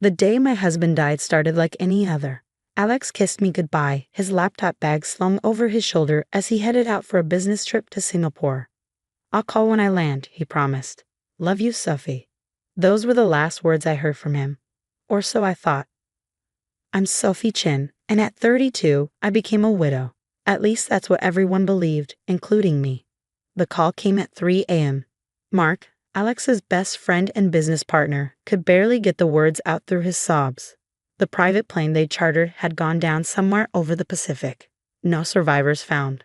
The day my husband died started like any other. Alex kissed me goodbye, his laptop bag slung over his shoulder as he headed out for a business trip to Singapore. "I'll call when I land," he promised. "Love you, Sophie." Those were the last words I heard from him. Or so I thought. I'm Sophie Chin, and at 32, I became a widow. At least that's what everyone believed, including me. The call came at 3 a.m. Mark, Alex's best friend and business partner, could barely get the words out through his sobs. The private plane they chartered had gone down somewhere over the Pacific. No survivors found.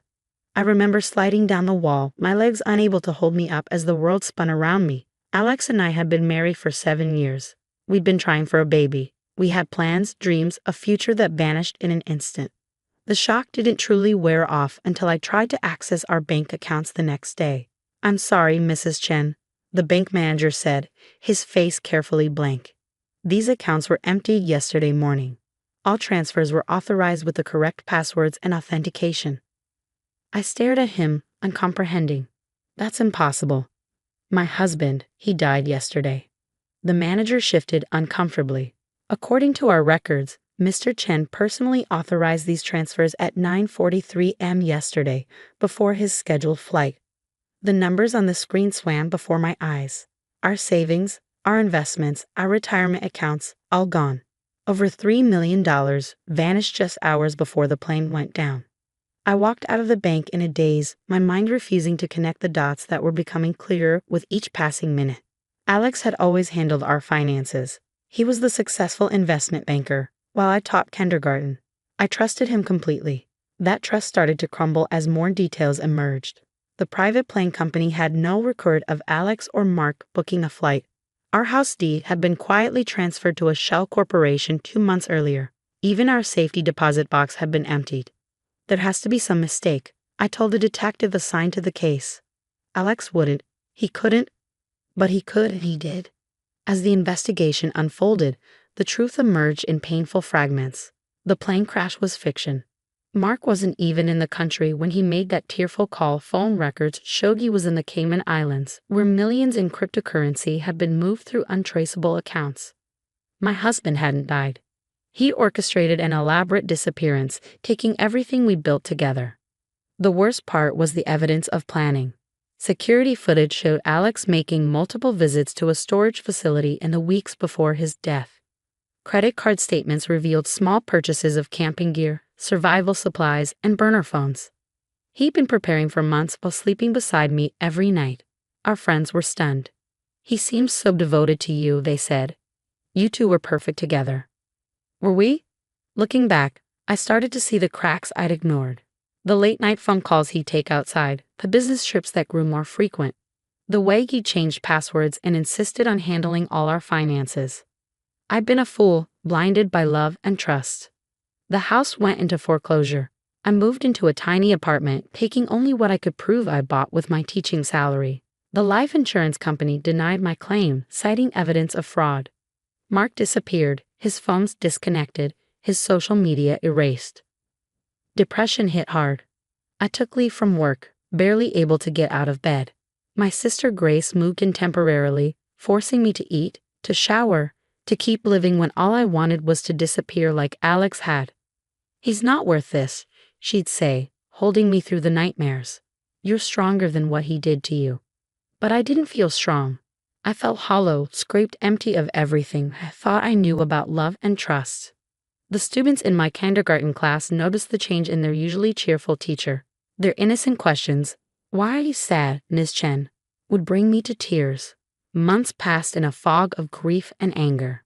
I remember sliding down the wall, my legs unable to hold me up as the world spun around me. Alex and I had been married for 7 years. We'd been trying for a baby. We had plans, dreams, a future that vanished in an instant. The shock didn't truly wear off until I tried to access our bank accounts the next day. "I'm sorry, Mrs. Chen," the bank manager said, his face carefully blank. "These accounts were emptied yesterday morning. All transfers were authorized with the correct passwords and authentication." I stared at him, uncomprehending. "That's impossible. My husband, he died yesterday." The manager shifted uncomfortably. "According to our records, Mr. Chen personally authorized these transfers at 9:43 a.m. yesterday, before his scheduled flight." The numbers on the screen swam before my eyes. Our savings, our investments, our retirement accounts, all gone. Over $3 million vanished just hours before the plane went down. I walked out of the bank in a daze, my mind refusing to connect the dots that were becoming clearer with each passing minute. Alex had always handled our finances. He was the successful investment banker, while I taught kindergarten. I trusted him completely. That trust started to crumble as more details emerged. The private plane company had no record of Alex or Mark booking a flight. Our house deed had been quietly transferred to a shell corporation 2 months earlier. Even our safety deposit box had been emptied. "There has to be some mistake," I told the detective assigned to the case. Alex wouldn't. He couldn't. But he could, and he did. As the investigation unfolded, the truth emerged in painful fragments. The plane crash was fiction. Mark wasn't even in the country when he made that tearful call. Phone records showed he was in the Cayman Islands, where millions in cryptocurrency had been moved through untraceable accounts. My husband hadn't died. He orchestrated an elaborate disappearance, taking everything we built together. The worst part was the evidence of planning. Security footage showed Alex making multiple visits to a storage facility in the weeks before his death. Credit card statements revealed small purchases of camping gear, survival supplies, and burner phones. He'd been preparing for months while sleeping beside me every night. Our friends were stunned. "He seems so devoted to you," they said. "You two were perfect together." Were we? Looking back, I started to see the cracks I'd ignored. The late-night phone calls he'd take outside, the business trips that grew more frequent, the way he changed passwords and insisted on handling all our finances. I'd been a fool, blinded by love and trust. The house went into foreclosure. I moved into a tiny apartment, taking only what I could prove I bought with my teaching salary. The life insurance company denied my claim, citing evidence of fraud. Mark disappeared, his phones disconnected, his social media erased. Depression hit hard. I took leave from work, barely able to get out of bed. My sister Grace moved in temporarily, forcing me to eat, to shower, to keep living when all I wanted was to disappear like Alex had. "He's not worth this," she'd say, holding me through the nightmares. "You're stronger than what he did to you." But I didn't feel strong. I felt hollow, scraped empty of everything I thought I knew about love and trust. The students in my kindergarten class noticed the change in their usually cheerful teacher. Their innocent questions, "Why are you sad, Ms. Chen?" would bring me to tears. Months passed in a fog of grief and anger.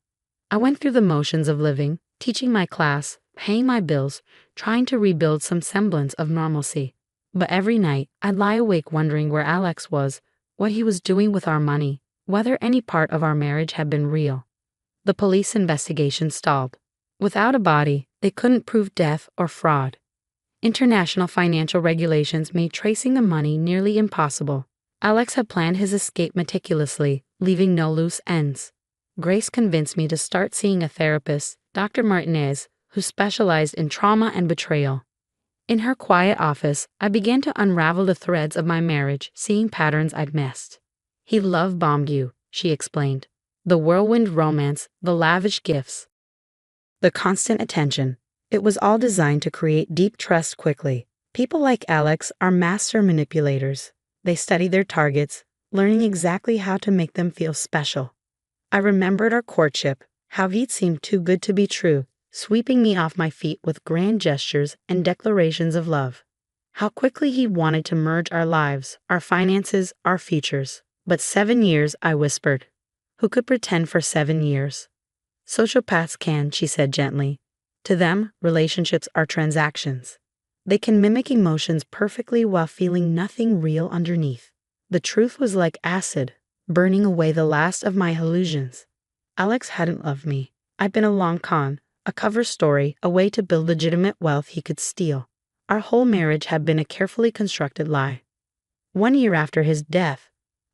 I went through the motions of living, teaching my class, paying my bills, trying to rebuild some semblance of normalcy. But every night, I'd lie awake wondering where Alex was, what he was doing with our money, whether any part of our marriage had been real. The police investigation stalled. Without a body, they couldn't prove death or fraud. International financial regulations made tracing the money nearly impossible. Alex had planned his escape meticulously, leaving no loose ends. Grace convinced me to start seeing a therapist, Dr. Martinez, who specialized in trauma and betrayal. In her quiet office, I began to unravel the threads of my marriage, seeing patterns I'd missed. "He love-bombed you," she explained. The whirlwind romance, the lavish gifts, the constant attention. It was all designed to create deep trust quickly. People like Alex are master manipulators. They study their targets, learning exactly how to make them feel special. I remembered our courtship, how he'd seemed too good to be true, sweeping me off my feet with grand gestures and declarations of love. How quickly he wanted to merge our lives, our finances, our futures. But 7 years, I whispered. Who could pretend for 7 years? Sociopaths can, she said gently. To them, relationships are transactions. They can mimic emotions perfectly while feeling nothing real underneath. The truth was like acid, burning away the last of my illusions. Alex hadn't loved me. I'd been a long con, a cover story, a way to build legitimate wealth he could steal. Our whole marriage had been a carefully constructed lie. 1 year after his death,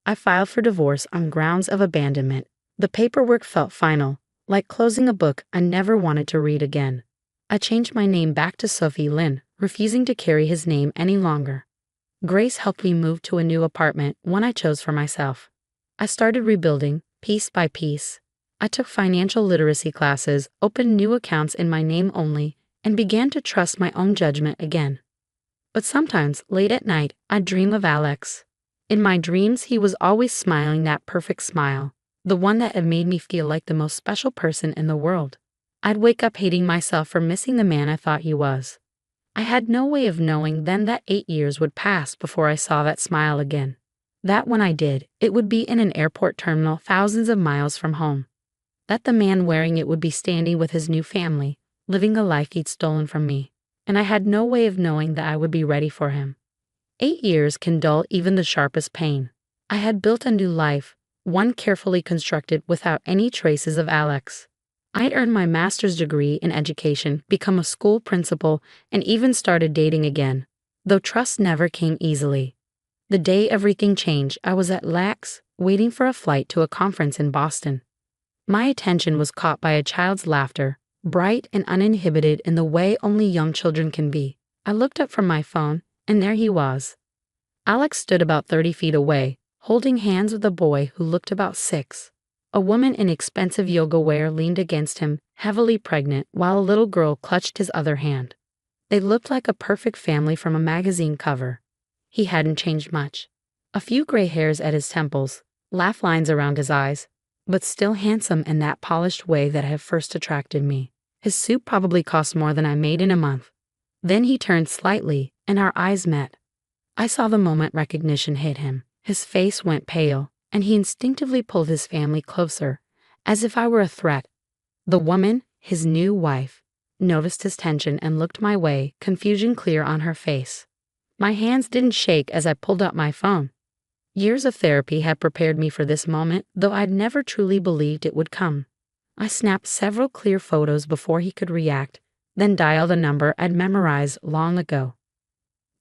I filed for divorce on grounds of abandonment. The paperwork felt final, like closing a book I never wanted to read again. I changed my name back to Sophie Lynn, refusing to carry his name any longer. Grace helped me move to a new apartment, one I chose for myself. I started rebuilding, piece by piece. I took financial literacy classes, opened new accounts in my name only, and began to trust my own judgment again. But sometimes, late at night, I'd dream of Alex. In my dreams, he was always smiling that perfect smile, the one that had made me feel like the most special person in the world. I'd wake up hating myself for missing the man I thought he was. I had no way of knowing then that 8 years would pass before I saw that smile again. That when I did, it would be in an airport terminal thousands of miles from home. That the man wearing it would be standing with his new family, living a life he'd stolen from me, and I had no way of knowing that I would be ready for him. 8 years can dull even the sharpest pain. I had built a new life, one carefully constructed without any traces of Alex. I'd earned my master's degree in education, become a school principal, and even started dating again, though trust never came easily. The day everything changed, I was at LAX, waiting for a flight to a conference in Boston. My attention was caught by a child's laughter, bright and uninhibited in the way only young children can be. I looked up from my phone, and there he was. Alex stood about 30 feet away, holding hands with a boy who looked about 6. A woman in expensive yoga wear leaned against him, heavily pregnant, while a little girl clutched his other hand. They looked like a perfect family from a magazine cover. He hadn't changed much. A few gray hairs at his temples, laugh lines around his eyes, but still handsome in that polished way that had first attracted me. His suit probably cost more than I made in a month. Then he turned slightly, and our eyes met. I saw the moment recognition hit him. His face went pale, and he instinctively pulled his family closer, as if I were a threat. The woman, his new wife, noticed his tension and looked my way, confusion clear on her face. My hands didn't shake as I pulled out my phone. Years of therapy had prepared me for this moment, though I'd never truly believed it would come. I snapped several clear photos before he could react, then dialed a number I'd memorized long ago.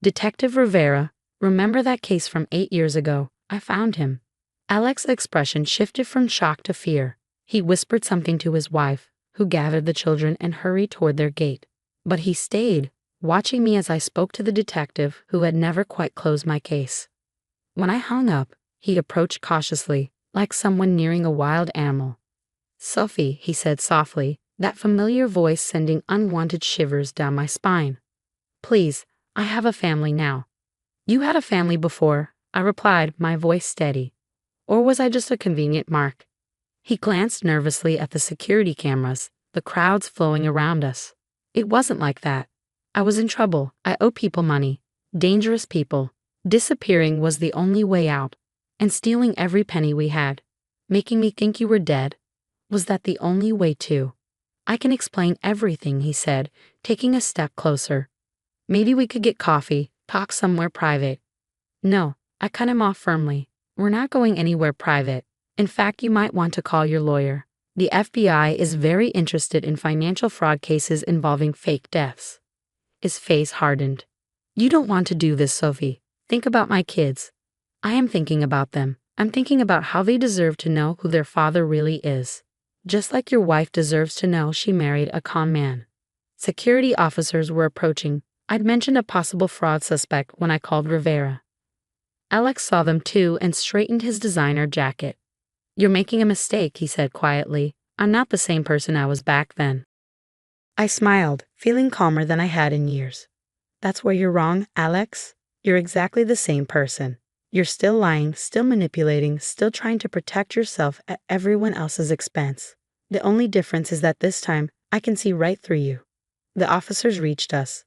Detective Rivera, remember that case from 8 years ago? I found him. Alex's expression shifted from shock to fear. He whispered something to his wife, who gathered the children and hurried toward their gate. But he stayed, watching me as I spoke to the detective who had never quite closed my case. When I hung up, he approached cautiously, like someone nearing a wild animal. "Sophie," he said softly, that familiar voice sending unwanted shivers down my spine. "Please, I have a family now." "You had a family before," I replied, my voice steady. "Or was I just a convenient mark?" He glanced nervously at the security cameras, the crowds flowing around us. "It wasn't like that. I was in trouble. I owe people money. Dangerous people. Disappearing was the only way out. And stealing every penny we had. Making me think you were dead. Was that the only way too?" "I can explain everything," he said, taking a step closer. "Maybe we could get coffee, talk somewhere private." "No," I cut him off firmly. "We're not going anywhere private. In fact, you might want to call your lawyer. The FBI is very interested in financial fraud cases involving fake deaths." His face hardened. "You don't want to do this, Sophie. Think about my kids." "I am thinking about them. I'm thinking about how they deserve to know who their father really is. Just like your wife deserves to know she married a con man." Security officers were approaching. I'd mentioned a possible fraud suspect when I called Rivera. Alex saw them too and straightened his designer jacket. "You're making a mistake," he said quietly. "I'm not the same person I was back then." I smiled, feeling calmer than I had in years. "That's where you're wrong, Alex. You're exactly the same person. You're still lying, still manipulating, still trying to protect yourself at everyone else's expense. The only difference is that this time, I can see right through you." The officers reached us.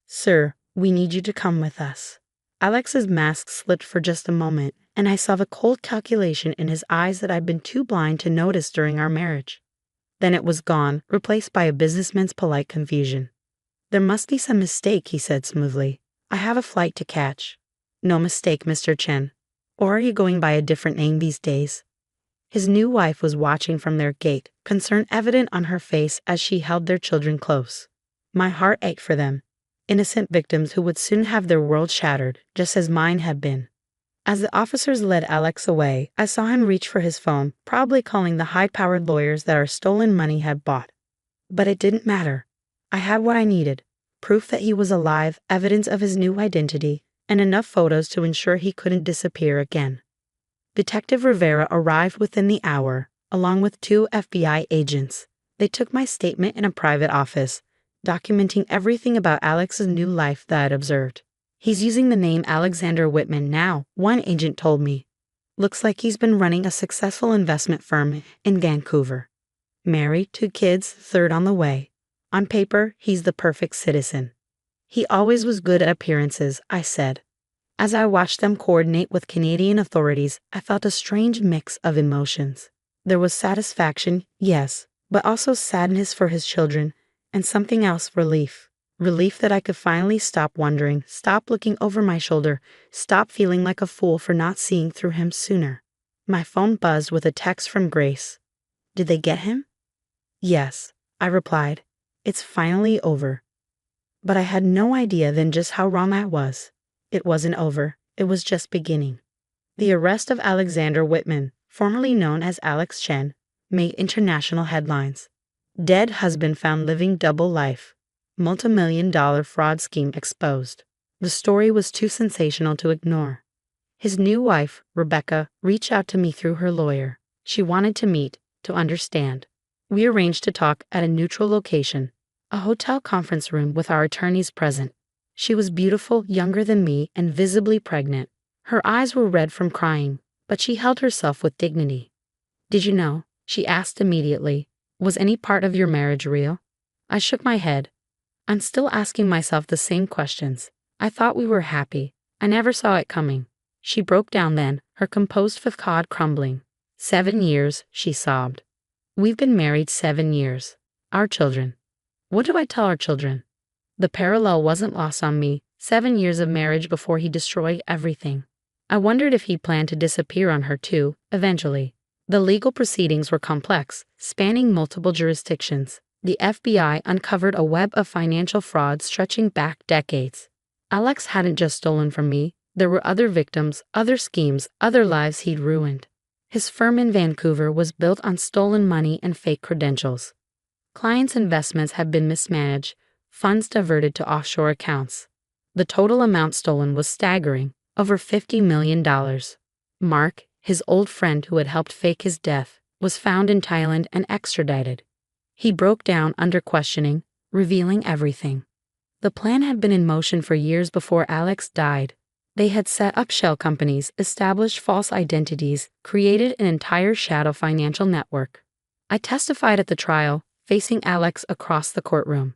"Sir, we need you to come with us." Alex's mask slipped for just a moment, and I saw the cold calculation in his eyes that I'd been too blind to notice during our marriage. Then it was gone, replaced by a businessman's polite confusion. "There must be some mistake," he said smoothly. "I have a flight to catch." "No mistake, Mr. Chen. Or are you going by a different name these days?" His new wife was watching from their gate, concern evident on her face as she held their children close. My heart ached for them, innocent victims who would soon have their world shattered, just as mine had been. As the officers led Alex away, I saw him reach for his phone, probably calling the high-powered lawyers that our stolen money had bought. But it didn't matter. I had what I needed: proof that he was alive, evidence of his new identity, and enough photos to ensure he couldn't disappear again. Detective Rivera arrived within the hour, along with 2 FBI agents. They took my statement in a private office, documenting everything about Alex's new life that I'd observed. "He's using the name Alexander Whitman now," one agent told me. "Looks like he's been running a successful investment firm in Vancouver. Married, 2 kids, 3rd on the way. On paper, he's the perfect citizen." "He always was good at appearances," I said. As I watched them coordinate with Canadian authorities, I felt a strange mix of emotions. There was satisfaction, yes, but also sadness for his children, and something else: relief. Relief that I could finally stop wondering, stop looking over my shoulder, stop feeling like a fool for not seeing through him sooner. My phone buzzed with a text from Grace. "Did they get him?" "Yes," I replied. "It's finally over." But I had no idea then just how wrong I was. It wasn't over. It was just beginning. The arrest of Alexander Whitman, formerly known as Alex Chen, made international headlines. Dead husband found living double life. Multi-million-dollar fraud scheme exposed. The story was too sensational to ignore. His new wife, Rebecca, reached out to me through her lawyer. She wanted to meet, to understand. We arranged to talk at a neutral location, a hotel conference room with our attorneys present. She was beautiful, younger than me, and visibly pregnant. Her eyes were red from crying, but she held herself with dignity. "Did you know?" she asked immediately. "Was any part of your marriage real?" I shook my head. I'm still asking myself the same questions. I thought we were happy. I never saw it coming. She broke down then, her composed facade crumbling. 7 years, she sobbed. "We've been married 7 years. Our children. What do I tell our children?" The parallel wasn't lost on me. 7 years of marriage before he destroyed everything. I wondered if he planned to disappear on her too, eventually. The legal proceedings were complex, spanning multiple jurisdictions. The FBI uncovered a web of financial fraud stretching back decades. Alex hadn't just stolen from me. There were other victims, other schemes, other lives he'd ruined. His firm in Vancouver was built on stolen money and fake credentials. Clients' investments had been mismanaged, funds diverted to offshore accounts. The total amount stolen was staggering, over $50 million. Mark, his old friend who had helped fake his death, was found in Thailand and extradited. He broke down under questioning, revealing everything. The plan had been in motion for years before Alex died. They had set up shell companies, established false identities, created an entire shadow financial network. I testified at the trial, facing Alex across the courtroom.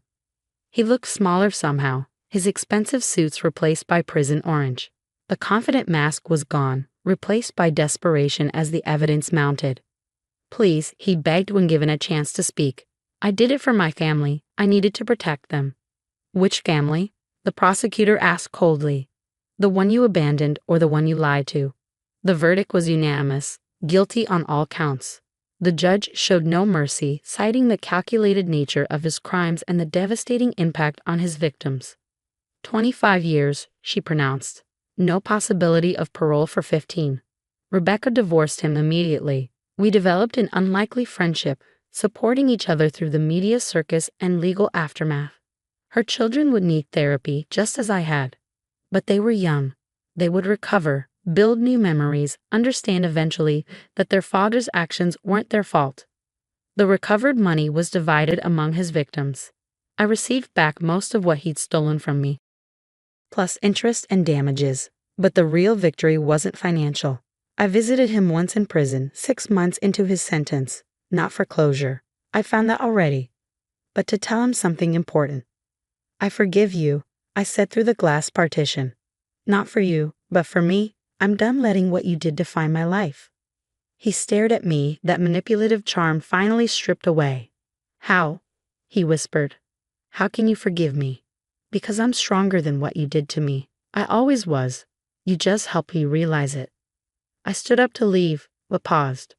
He looked smaller somehow, his expensive suits replaced by prison orange. The confident mask was gone, replaced by desperation as the evidence mounted. "Please," he begged when given a chance to speak. "I did it for my family. I needed to protect them." "Which family?" the prosecutor asked coldly. "The one you abandoned or the one you lied to?" The verdict was unanimous, guilty on all counts. The judge showed no mercy, citing the calculated nature of his crimes and the devastating impact on his victims. 25 years, she pronounced. No possibility of parole for 15. Rebecca divorced him immediately. We developed an unlikely friendship, supporting each other through the media circus and legal aftermath. Her children would need therapy just as I had. But they were young. They would recover, build new memories, understand eventually that their father's actions weren't their fault. The recovered money was divided among his victims. I received back most of what he'd stolen from me, plus interest and damages. But the real victory wasn't financial. I visited him once in prison, 6 months into his sentence, not for closure. I found that already. But to tell him something important. I forgive you, I said through the glass partition. Not for you, but for me. I'm done letting what you did define my life. He stared at me, that manipulative charm finally stripped away. How? He whispered. How can you forgive me? Because I'm stronger than what you did to me. I always was. You just helped me realize it. I stood up to leave, but paused.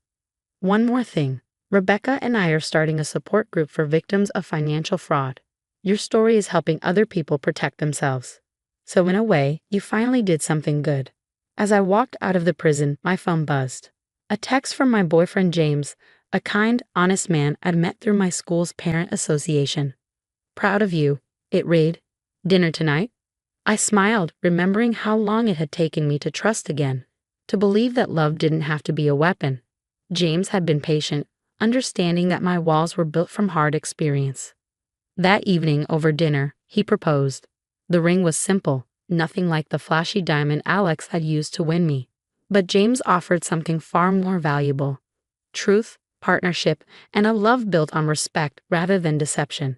One more thing. Rebecca and I are starting a support group for victims of financial fraud. Your story is helping other people protect themselves. So in a way, you finally did something good. As I walked out of the prison, my phone buzzed. A text from my boyfriend James, a kind, honest man I'd met through my school's parent association. Proud of you, it read. Dinner tonight? I smiled, remembering how long it had taken me to trust again, to believe that love didn't have to be a weapon. James had been patient, understanding that my walls were built from hard experience. That evening over dinner, he proposed. The ring was simple, nothing like the flashy diamond Alex had used to win me. But James offered something far more valuable. Truth, partnership, and a love built on respect rather than deception.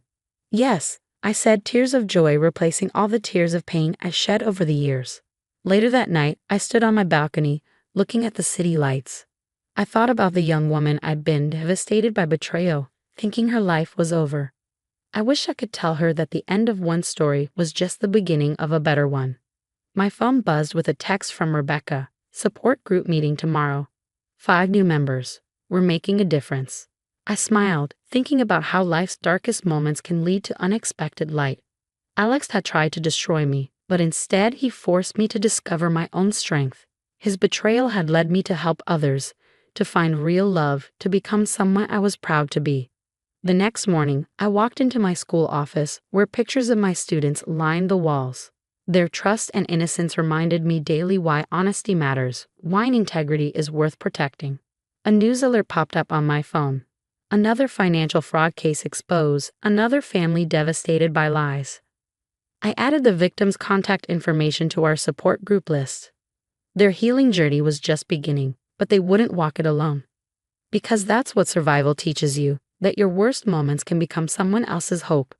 Yes, I said, tears of joy replacing all the tears of pain I shed over the years. Later that night, I stood on my balcony, looking at the city lights. I thought about the young woman I'd been devastated by betrayal, thinking her life was over. I wish I could tell her that the end of one story was just the beginning of a better one. My phone buzzed with a text from Rebecca. Support group meeting tomorrow. 5 new members. We're making a difference. I smiled, thinking about how life's darkest moments can lead to unexpected light. Alex had tried to destroy me, but instead he forced me to discover my own strength. His betrayal had led me to help others, to find real love, to become someone I was proud to be. The next morning, I walked into my school office, where pictures of my students lined the walls. Their trust and innocence reminded me daily why honesty matters, why integrity is worth protecting. A news alert popped up on my phone. Another financial fraud case exposed, another family devastated by lies. I added the victim's contact information to our support group list. Their healing journey was just beginning, but they wouldn't walk it alone. Because that's what survival teaches you, that your worst moments can become someone else's hope.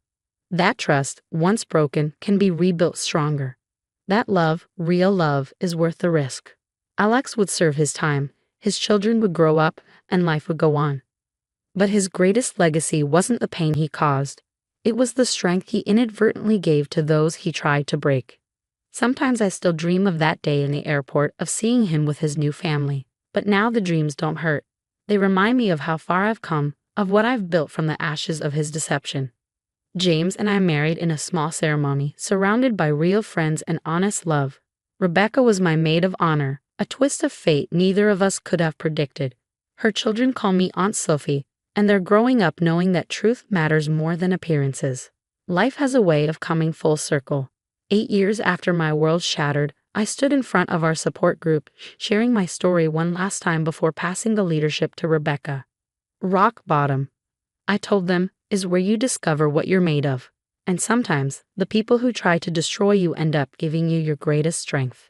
That trust, once broken, can be rebuilt stronger. That love, real love, is worth the risk. Alex would serve his time, his children would grow up, and life would go on. But his greatest legacy wasn't the pain he caused. It was the strength he inadvertently gave to those he tried to break. Sometimes I still dream of that day in the airport, of seeing him with his new family. But now the dreams don't hurt. They remind me of how far I've come, of what I've built from the ashes of his deception. James and I married in a small ceremony, surrounded by real friends and honest love. Rebecca was my maid of honor, a twist of fate neither of us could have predicted. Her children call me Aunt Sophie, and they're growing up knowing that truth matters more than appearances. Life has a way of coming full circle. 8 years after my world shattered, I stood in front of our support group, sharing my story one last time before passing the leadership to Rebecca. Rock bottom, I told them, is where you discover what you're made of. And sometimes, the people who try to destroy you end up giving you your greatest strength.